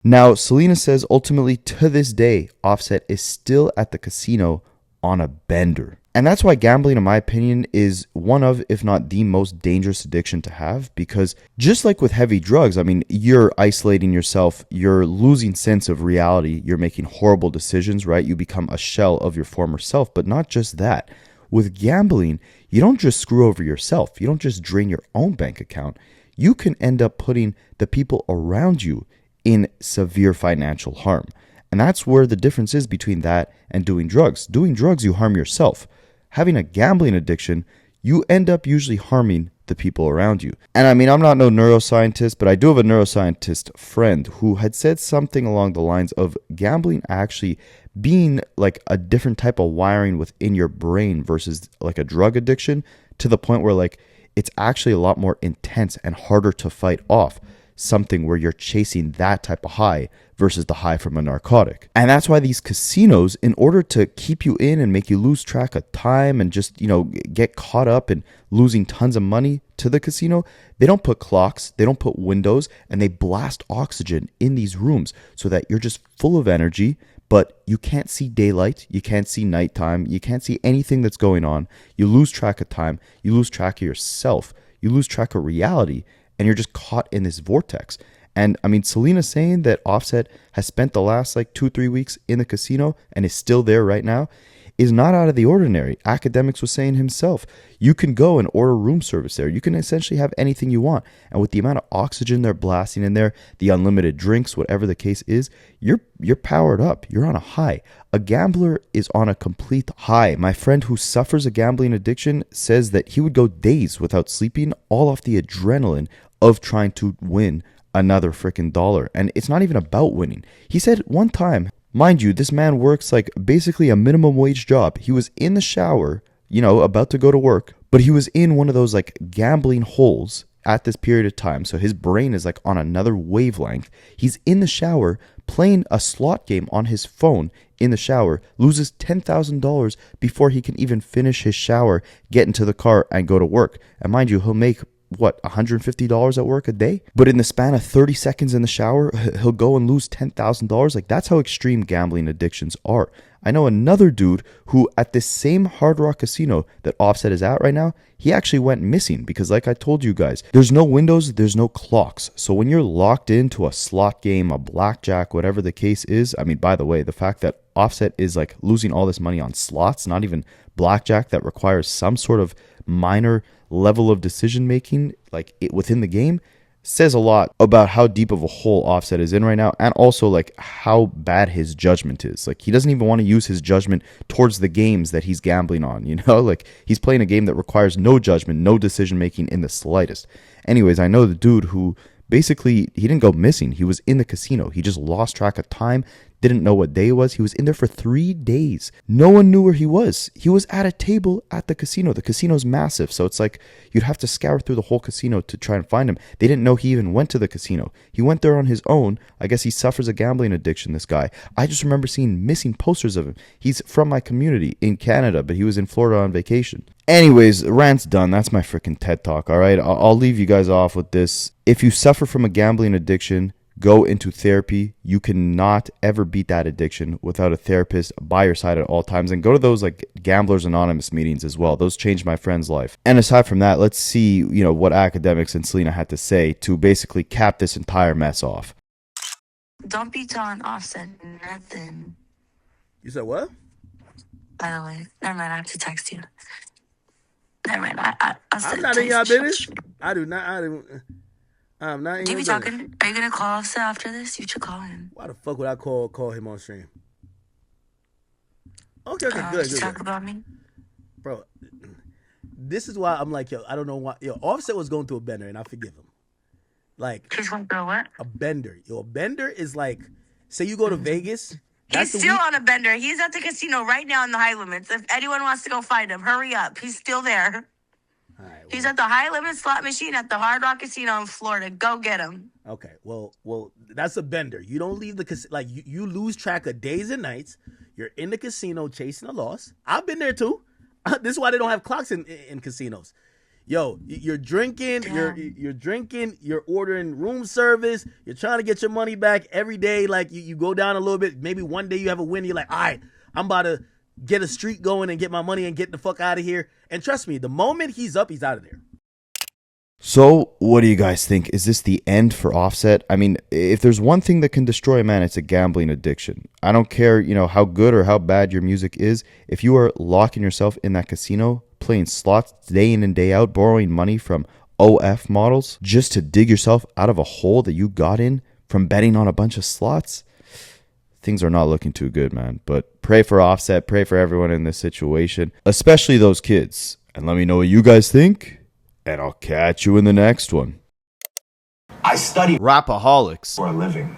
Now, Selena says ultimately to this day, Offset is still at the casino on a bender. And that's why gambling, in my opinion, is one of, if not the most dangerous addiction to have, because just like with heavy drugs, I mean, you're isolating yourself, you're losing sense of reality, you're making horrible decisions, right? You become a shell of your former self, but not just that. With gambling, you don't just screw over yourself, you don't just drain your own bank account, you can end up putting the people around you in severe financial harm. And that's where the difference is between that and doing drugs. Doing drugs, you harm yourself. Having a gambling addiction, you end up usually harming the people around you. And I mean, I'm not no neuroscientist, but I do have a neuroscientist friend who had said something along the lines of gambling actually being a different type of wiring within your brain versus a drug addiction, to the point where it's actually a lot more intense and harder to fight off something where you're chasing that type of high versus the high from a narcotic. And that's why these casinos, in order to keep you in and make you lose track of time and just, get caught up in losing tons of money to the casino, they don't put clocks, they don't put windows, and they blast oxygen in these rooms so that you're just full of energy, but you can't see daylight, you can't see nighttime, you can't see anything that's going on. You lose track of time, you lose track of yourself, you lose track of reality, and you're just caught in this vortex. And I mean, Selena saying that Offset has spent the last 2-3 weeks in the casino and is still there right now is not out of the ordinary. Akademiks was saying himself, you can go and order room service there. You can essentially have anything you want. And with the amount of oxygen they're blasting in there, the unlimited drinks, whatever the case is, you're powered up. You're on a high. A gambler is on a complete high. My friend who suffers a gambling addiction says that he would go days without sleeping, all off the adrenaline of trying to win another freaking dollar. And it's not even about winning. He said one time, mind you, this man works basically a minimum wage job. He was in the shower, about to go to work, But he was in one of those like gambling holes at this period of time. So his brain is like on another wavelength. He's in the shower playing a slot game on his phone in the shower, loses $10,000 before he can even finish his shower, get into the car and go to work. And mind you, he'll make what, $150 at work a day? But in the span of 30 seconds in the shower, he'll go and lose $10,000. Like, that's how extreme gambling addictions are. I know another dude who at this same Hard Rock casino that Offset is at right now, he actually went missing because, like I told you guys, there's no windows, there's no clocks. So when you're locked into a slot game, a blackjack, whatever the case is, I mean, by the way, the fact that Offset is like losing all this money on slots, not even blackjack that requires some sort of minor level of decision making like within the game, says a lot about how deep of a hole Offset is in right now, and also like how bad his judgment is. Like, he doesn't even want to use his judgment towards the games that he's gambling on, you know? Like, he's playing a game that requires no judgment, no decision making in the slightest. Anyways, I know the dude who basically, he didn't go missing. He was in the casino. He just lost track of time, didn't know what day it was. He was in there for 3 days. No one knew where he was. He was at a table at the casino. The casino's massive, so it's like you'd have to scour through the whole casino to try and find him. They didn't know he even went to the casino. He went there on his own. I guess he suffers a gambling addiction, this guy. I just remember seeing missing posters of him. He's from my community in Canada, but he was in Florida on vacation. Anyways, rant's done. That's my freaking TED Talk, all right? I'll leave you guys off with this. If you suffer from a gambling addiction, go into therapy. You cannot ever beat that addiction without a therapist by your side at all times. And go to those like Gamblers Anonymous meetings as well. Those changed my friend's life. And aside from that, let's see, you know, what Akademiks and Selena had to say to basically cap this entire mess off. Don't be telling Offset nothing. You said what? By the way, never mind. I have to text you. Never mind. I'm not in y'all business. I do not. I'm not in Do you your be business. talking? Are you gonna call Offset after this? You should call him. Why the fuck would I call him on stream? Okay, good. Talk about me, bro. This is why I'm like, yo, I don't know why. Yo, Offset was going through a bender, and I forgive him. Like, he's going through what? A bender. Yo, a bender is like, say you go to Vegas. He's still on a bender. He's at the casino right now in the High Limits. If anyone wants to go find him, hurry up. He's still there. He's at the High Limit slot machine at the Hard Rock Casino in Florida. Go get him. Okay, well, that's a bender. You don't leave the casino. Like, you lose track of days and nights. You're in the casino chasing a loss. I've been there too. This is why they don't have clocks in casinos. Yo, you're drinking. You're drinking. You're ordering room service. You're trying to get your money back every day. Like, you go down a little bit. Maybe one day you have a win. You're like, all right, I'm about to get a streak going and get my money and get the fuck out of here. And trust me, the moment he's up, he's out of there. So, what do you guys think? Is this the end for Offset? I mean, if there's one thing that can destroy a man, it's a gambling addiction. I don't care, you know, how good or how bad your music is. If you are locking yourself in that casino, playing slots day in and day out, borrowing money from OF models just to dig yourself out of a hole that you got in from betting on a bunch of slots, things are not looking too good, man. But pray for Offset, pray for everyone in this situation, especially those kids. And let me know what you guys think, and I'll catch you in the next one. I study Rapaholics for a living.